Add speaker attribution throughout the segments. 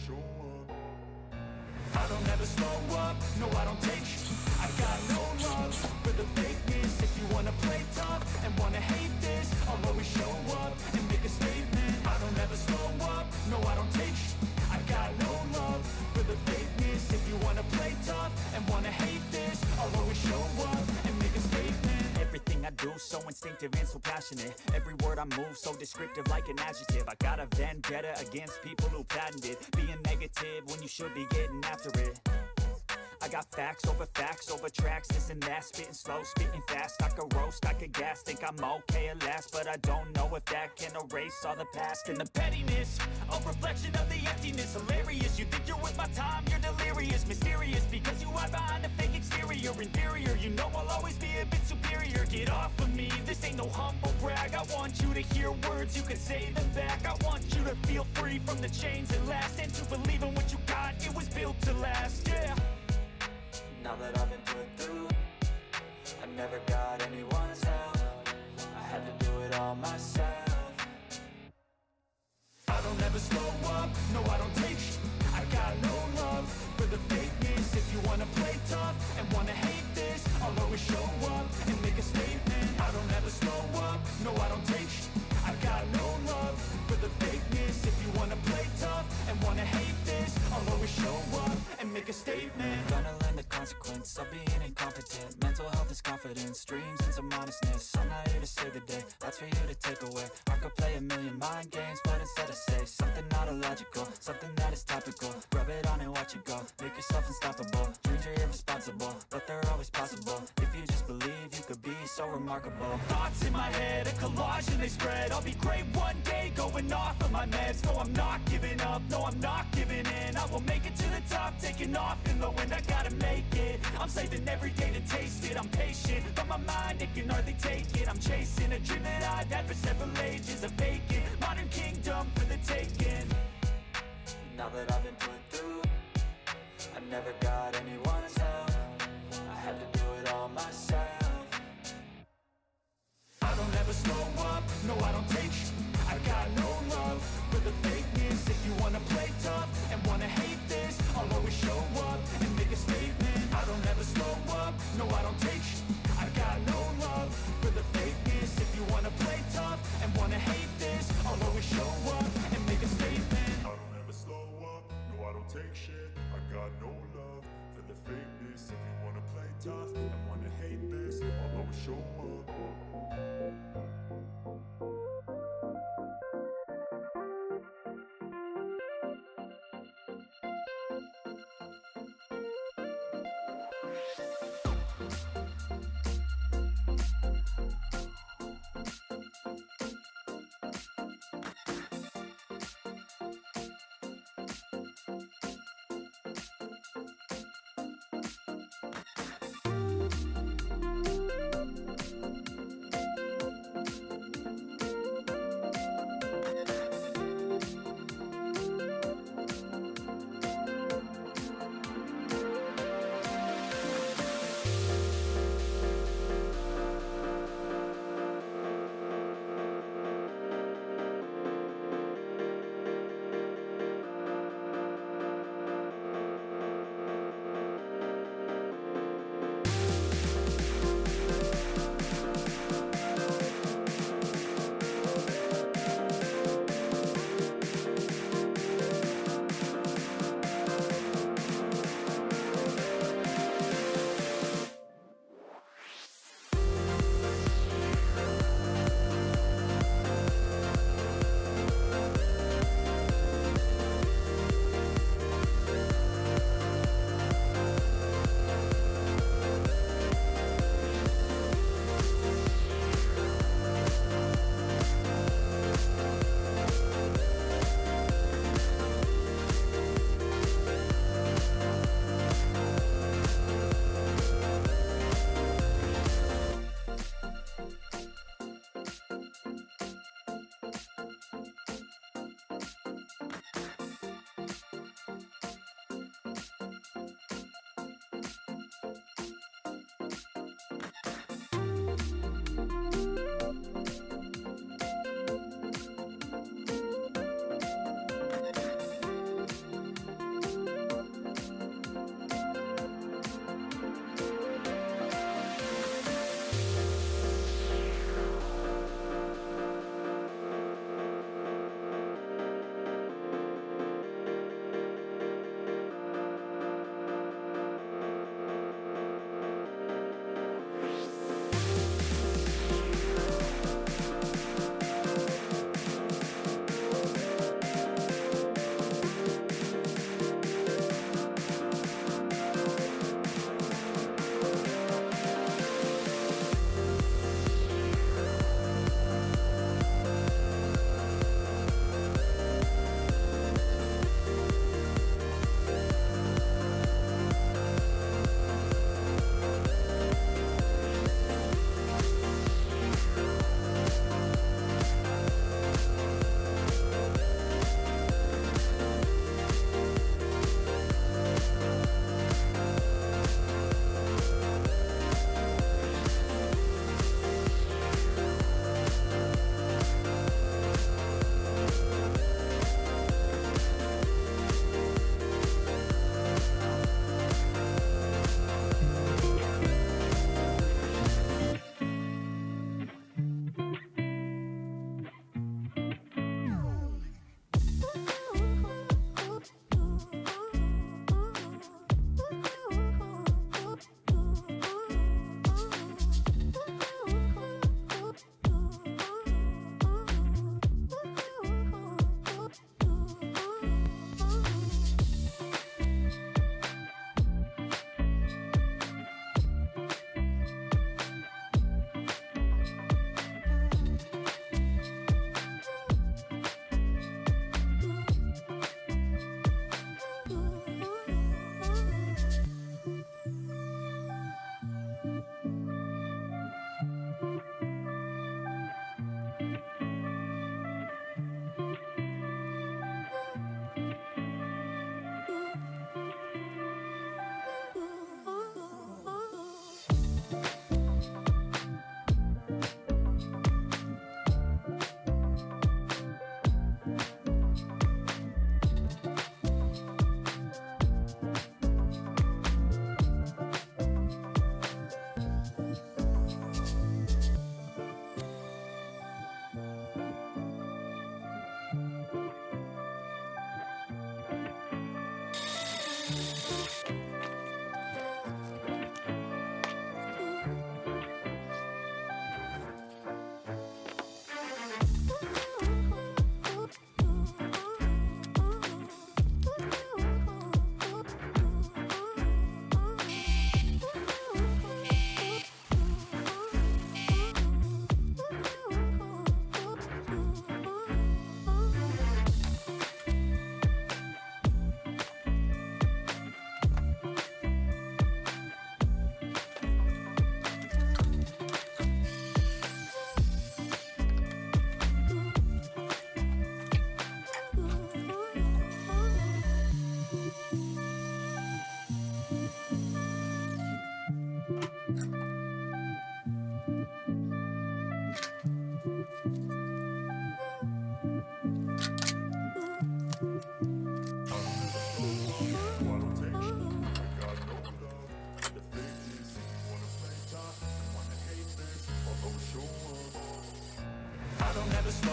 Speaker 1: show up.
Speaker 2: I don't ever slow up, no I don't take I got no love for the fakeness. If you wanna play tough and wanna hate this, I'll always show up and make a statement. I don't ever slow up, no I don't take I got no love for the fakeness. If you wanna play tough and wanna hate this, I'll always show up and make a statement. Everything I do so instinctive and so passionate. Every word I move so descriptive like an adjective. I got a vendetta against people who patented being negative when you should be getting after it. I got facts over tracks, this and that. Spitting slow, spitting fast, I could roast, I could gas. Think I'm okay at last, but I don't know if that can erase all the past. And the pettiness, a reflection of the emptiness. Hilarious, you think you're with my time, you're delirious. Mysterious, because you hide behind a fake exterior. Inferior, you know I'll always be a bit superior. Get off of me, this ain't no humble brag. I want you to hear words, you can say them back. I want you to feel free from the chains that last, and to believe in what you got, it was built to last, yeah. Now that I've been put through, I never got anyone's help. I had to do it all myself. I don't ever slow up, no I don't take I got no love for the fakeness. If you wanna play tough and wanna hate this, I'll always show up and make a statement. I don't ever slow up, no I don't take I got no love for the fakeness. If you wanna play tough and wanna hate this, I'll always show up and make a statement. Gonna learn the consequence of being incompetent. Mental health is confidence, dreams and some honestness. I'm not here to save the day, that's for you to take away. I could play a million mind games, but instead I say something not illogical, something that is topical. Rub it on and watch it go, make yourself unstoppable. Dreams are irresponsible, but they're always possible. If you just believe, you could be so remarkable. Thoughts in my head, a collage and they spread. I'll be great one day, going off of my meds. No, I'm not giving up, no, I'm not giving in. I will make it to the top, taking off in the wind. I gotta make it, I'm saving every day to taste it. I'm patient, but my mind, it can hardly take it. I'm chasing a dream that I've had for several ages. A vacant, modern kingdom for the taking. Now that I've been put through, I never got anyone's help. I had to do it all myself. I don't ever slow up, no I don't take I got no love for the fakeness. If you wanna play tough and wanna hate this, I'll always show up and make a statement. I don't ever slow up, no I don't take I got no love for the fakeness. If you wanna play tough and wanna hate this, I'll always show up and make a statement.
Speaker 1: I don't ever slow up, no I don't take shit. I got no love for the fakeness. If you wanna play tough and wanna hate this, I'll always show up.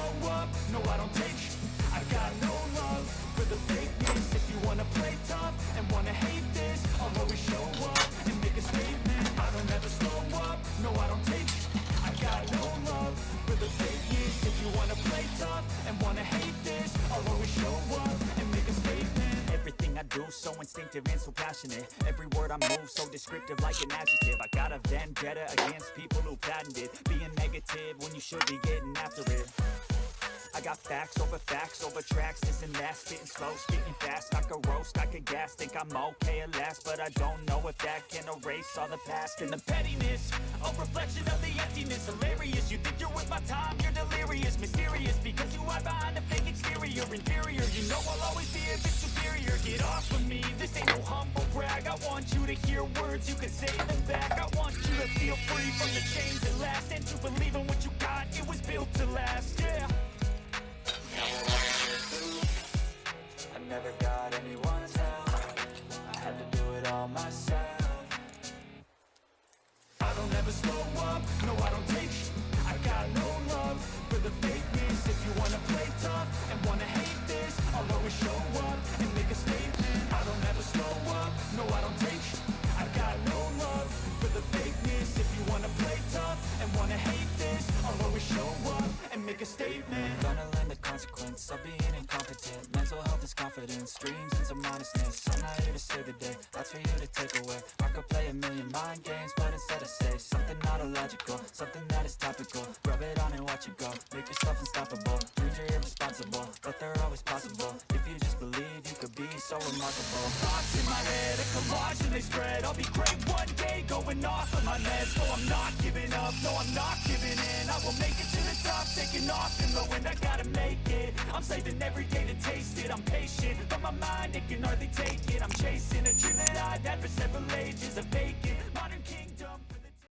Speaker 2: slow up, no I don't take sh**. I got no love for the fakeness. If you wanna play tough and wanna hate this, I'll always show up and make a statement. I don't ever slow up, no I don't take sh**. I got no love for the fakeness. If you wanna play tough and wanna hate this, I'll always show up and make a statement. Everything I do so instinctive and so passionate. Every word I move so descriptive like an adjective. I got a vendetta against people who patented being negative when you should be getting after it. I got facts over tracks, this and that, spitting slow, spitting fast. I could roast, I could gas, think I'm okay at last, but I don't know if that can erase all the past. And the pettiness, a reflection of the emptiness. Hilarious, you think you're worth my time, you're delirious. Mysterious, because you hide behind a fake exterior. Inferior, you know I'll always be a bit superior. Get off of me, this ain't no humble brag. I want you to hear words, you can say them back. I want you to feel free from the chains that last, and to believe in what you got, it was built to last, yeah.
Speaker 3: I never got anyone's help. I had to do it all myself.
Speaker 2: I don't ever slow up, no I don't take sh**. I got no love for the fakeness. If you wanna play tough and wanna hate this, I'll always show up and make a statement. I don't ever slow up, no I don't take sh**. I got no love for the fakeness. If you wanna play tough and wanna hate this, I'll always show up and make a statement.
Speaker 3: Gonna learn the consequence of being incompetent. Mental health is confidence, dreams and some honestness. I'm not here to save the day, that's for you to take away. I could play a million mind games, but instead I say something not illogical, something that is topical. Rub it on and watch it go, make yourself unstoppable. Dreams are irresponsible, but they're always possible. If you just believe, you could be so remarkable.
Speaker 2: Thoughts in my head, a collage and they spread. I'll be great one day, going off of my meds. No, I'm not giving up, no, I'm not giving in. I will make it to the top, taking off in the wind. I gotta make it, I'm saving every day to taste it. I'm patient, but my mind, it can hardly take it. I'm chasing a dream that I've had for several ages. A vacant modern king.